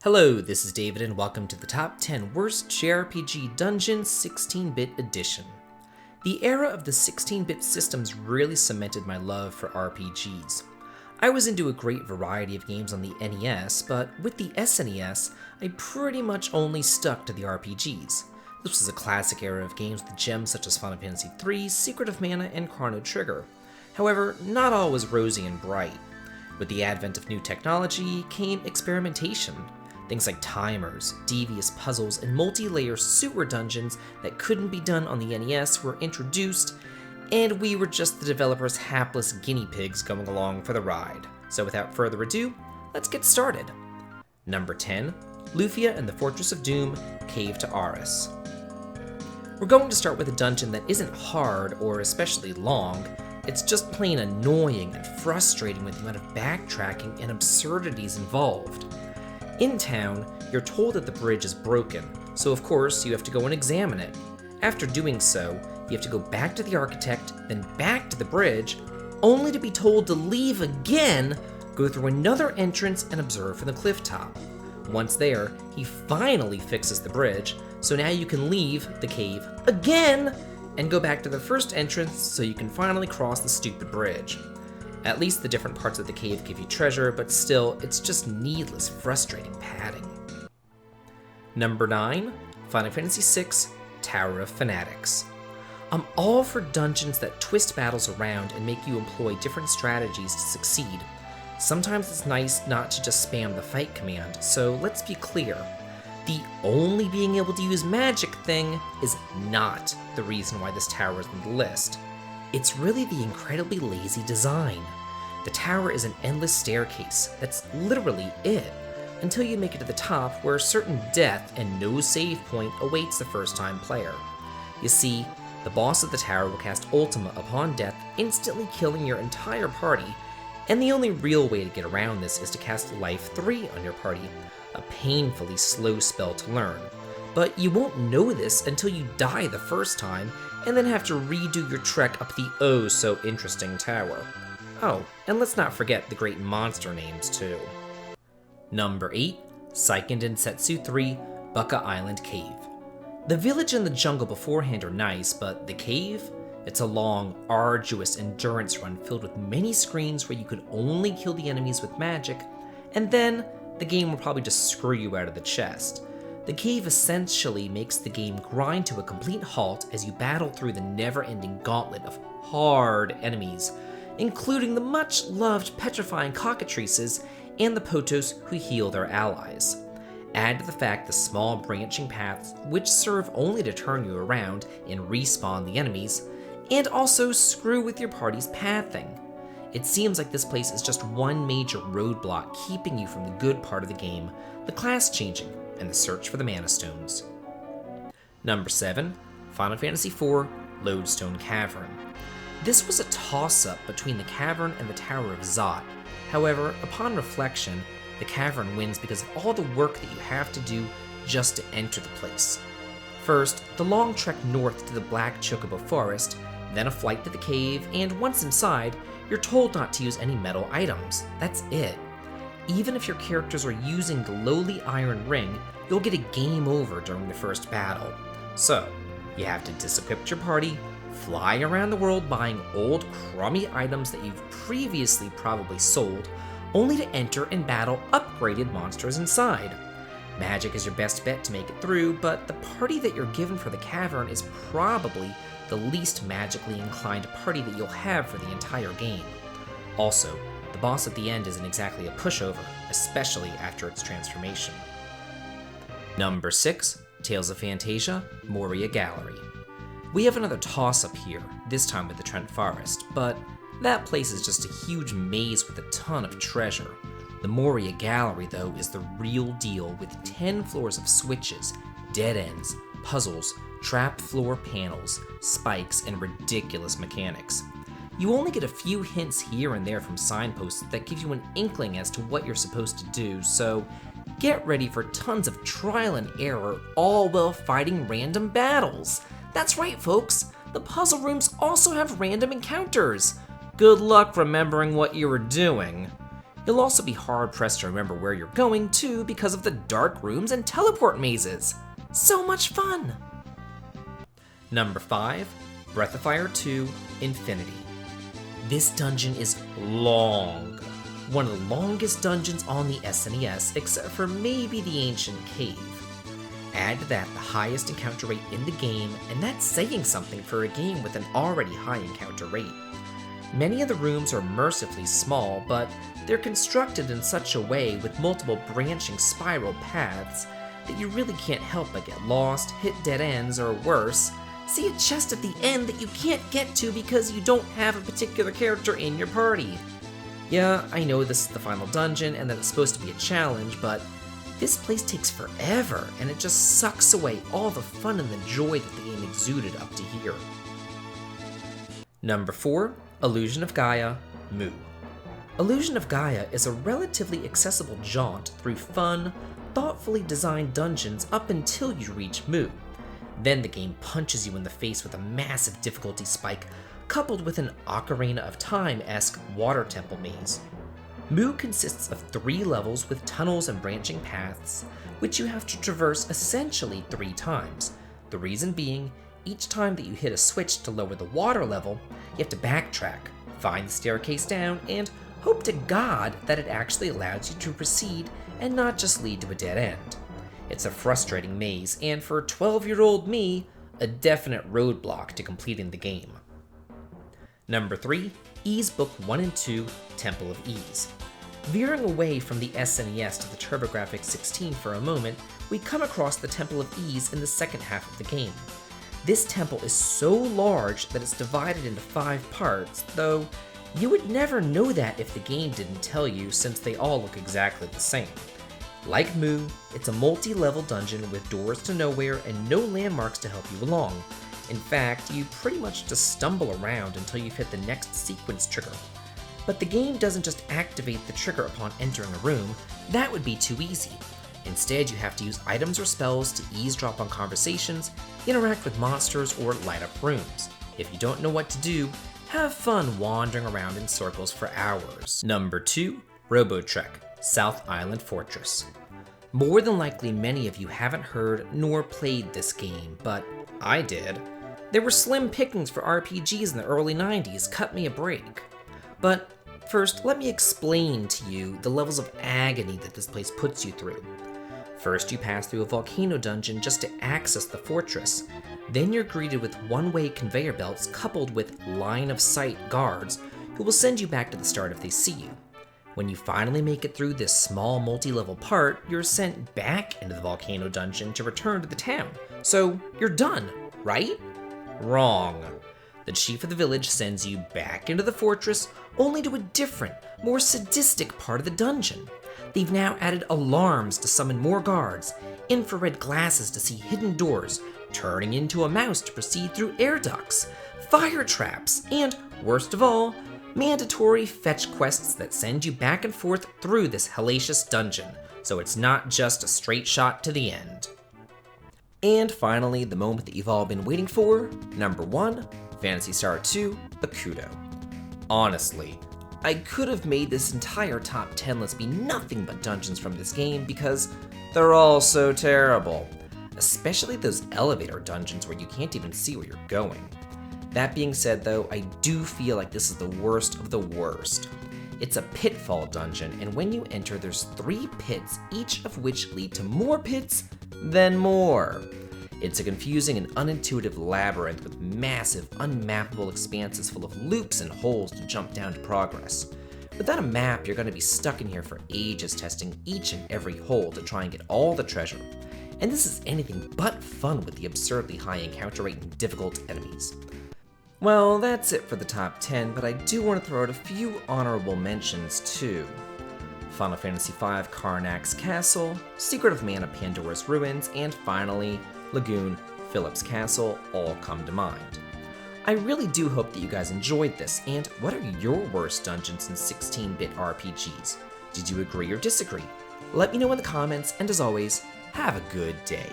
Hello, this is David and welcome to the Top 10 Worst JRPG Dungeons 16-bit edition. The era of the 16-bit systems really cemented my love for RPGs. I was into a great variety of games on the NES, but with the SNES, I pretty much only stuck to the RPGs. This was a classic era of games with gems such as Final Fantasy III, Secret of Mana, and Chrono Trigger. However, not all was rosy and bright. With the advent of new technology came experimentation. Things like timers, devious puzzles, and multi-layer sewer dungeons that couldn't be done on the NES were introduced, and we were just the developers' hapless guinea pigs going along for the ride. So without further ado, let's get started. Number 10, Lufia and the Fortress of Doom, Cave to Arus. We're going to start with a dungeon that isn't hard or especially long. It's just plain annoying and frustrating with the amount of backtracking and absurdities involved. In town, you're told that the bridge is broken, so of course you have to go and examine it. After doing so, you have to go back to the architect, then back to the bridge, only to be told to leave again, go through another entrance and observe from the cliff top. Once there, he finally fixes the bridge, so now you can leave the cave again and go back to the first entrance so you can finally cross the stupid bridge. At least the different parts of the cave give you treasure, but still, it's just needless, frustrating padding. Number 9, Final Fantasy VI, Tower of Fanatics. I'm all for dungeons that twist battles around and make you employ different strategies to succeed. Sometimes it's nice not to just spam the fight command, so let's be clear. The only being able to use magic thing is not the reason why this tower is on the list. It's really the incredibly lazy design. The tower is an endless staircase, that's literally it, until you make it to the top where certain death and no save point awaits the first-time player. You see, the boss of the tower will cast Ultima upon death, instantly killing your entire party, and the only real way to get around this is to cast Life 3 on your party, a painfully slow spell to learn. But you won't know this until you die the first time, and then have to redo your trek up the oh-so-interesting tower. Oh, and let's not forget the great monster names, too. Number 8, Seiken Densetsu 3, Bucca Island Cave. The village and the jungle beforehand are nice, but the cave? It's a long, arduous endurance run filled with many screens where you could only kill the enemies with magic, and then the game will probably just screw you out of the chest. The cave essentially makes the game grind to a complete halt as you battle through the never-ending gauntlet of hard enemies, including the much-loved petrifying cockatrices and the Potos who heal their allies. Add to the fact the small branching paths which serve only to turn you around and respawn the enemies, and also screw with your party's pathing. It seems like this place is just one major roadblock keeping you from the good part of the game, the class changing, and the search for the Mana Stones. Number 7, Final Fantasy IV, Lodestone Cavern. This was a toss-up between the cavern and the Tower of Zot. However, upon reflection, the cavern wins because of all the work that you have to do just to enter the place. First, the long trek north to the Black Chocobo Forest, then a flight to the cave, and once inside, you're told not to use any metal items. That's it. Even if your characters are using the lowly Iron Ring, you'll get a game over during the first battle. So, you have to disequip your party, fly around the world buying old crummy items that you've previously probably sold, only to enter and battle upgraded monsters inside. Magic is your best bet to make it through, but the party that you're given for the cavern is probably the least magically inclined party that you'll have for the entire game. Also, the boss at the end isn't exactly a pushover, especially after its transformation. Number 6, Tales of Phantasia, Moria Gallery. We have another toss-up here, this time with the Trent Forest, but that place is just a huge maze with a ton of treasure. The Moria Gallery, though, is the real deal with 10 floors of switches, dead ends, puzzles, trap floor panels, spikes, and ridiculous mechanics. You only get a few hints here and there from signposts that give you an inkling as to what you're supposed to do, so get ready for tons of trial and error, all while fighting random battles. That's right, folks, the puzzle rooms also have random encounters. Good luck remembering what you were doing. You'll also be hard-pressed to remember where you're going to because of the dark rooms and teleport mazes. So much fun! Number 5, Breath of Fire 2 Infinity. This dungeon is long. One of the longest dungeons on the SNES, except for maybe the Ancient Cave. Add to that the highest encounter rate in the game, and that's saying something for a game with an already high encounter rate. Many of the rooms are mercifully small, but they're constructed in such a way with multiple branching spiral paths that you really can't help but get lost, hit dead ends, or worse, see a chest at the end that you can't get to because you don't have a particular character in your party. Yeah, I know this is the final dungeon and that it's supposed to be a challenge, but this place takes forever and it just sucks away all the fun and the joy that the game exuded up to here. Number 4, Illusion of Gaia, Mu. Illusion of Gaia is a relatively accessible jaunt through fun, thoughtfully designed dungeons up until you reach Mu. Then the game punches you in the face with a massive difficulty spike, coupled with an Ocarina of Time-esque water temple maze. Mu consists of 3 levels with tunnels and branching paths, which you have to traverse essentially 3 times. The reason being, each time that you hit a switch to lower the water level, you have to backtrack, find the staircase down, and hope to God that it actually allows you to proceed and not just lead to a dead end. It's a frustrating maze, and for 12-year-old me, a definite roadblock to completing the game. Number 3, Ys Book 1 and 2, Temple of Ys. Veering away from the SNES to the TurboGrafx-16 for a moment, we come across the Temple of Ys in the second half of the game. This temple is so large that it's divided into 5 parts, though you would never know that if the game didn't tell you since they all look exactly the same. Like Mu, it's a multi-level dungeon with doors to nowhere and no landmarks to help you along. In fact, you pretty much just stumble around until you've hit the next sequence trigger. But the game doesn't just activate the trigger upon entering a room, that would be too easy. Instead, you have to use items or spells to eavesdrop on conversations, interact with monsters, or light up rooms. If you don't know what to do, have fun wandering around in circles for hours. Number 2, Robotrek, South Island Fortress. More than likely many of you haven't heard nor played this game, but I did. There were slim pickings for RPGs in the early 90s, cut me a break. But first, let me explain to you the levels of agony that this place puts you through. First, you pass through a volcano dungeon just to access the fortress. Then you're greeted with one-way conveyor belts coupled with line-of-sight guards who will send you back to the start if they see you. When you finally make it through this small multi-level part, you're sent back into the volcano dungeon to return to the town. So you're done, right? Wrong. The chief of the village sends you back into the fortress, only to a different, more sadistic part of the dungeon. They've now added alarms to summon more guards, infrared glasses to see hidden doors, turning into a mouse to proceed through air ducts, fire traps, and, worst of all, mandatory fetch quests that send you back and forth through this hellacious dungeon, so it's not just a straight shot to the end. And finally, the moment that you've all been waiting for, number 1, Phantasy Star 2, Ikuto. Honestly, I could have made this entire top 10 list be nothing but dungeons from this game because they're all so terrible. Especially those elevator dungeons where you can't even see where you're going. That being said though, I do feel like this is the worst of the worst. It's a pitfall dungeon, and when you enter there's 3 pits, each of which lead to more pits, then more. It's a confusing and unintuitive labyrinth with massive, unmappable expanses full of loops and holes to jump down to progress. Without a map, you're going to be stuck in here for ages testing each and every hole to try and get all the treasure. And this is anything but fun with the absurdly high encounter rate and difficult enemies. Well, that's it for the top 10, but I do want to throw out a few honorable mentions too. Final Fantasy V Karnak's Castle, Secret of Mana Pandora's Ruins, and finally, Lagoon Philip's Castle all come to mind. I really do hope that you guys enjoyed this, and what are your worst dungeons in 16-bit RPGs? Did you agree or disagree? Let me know in the comments, and as always, have a good day.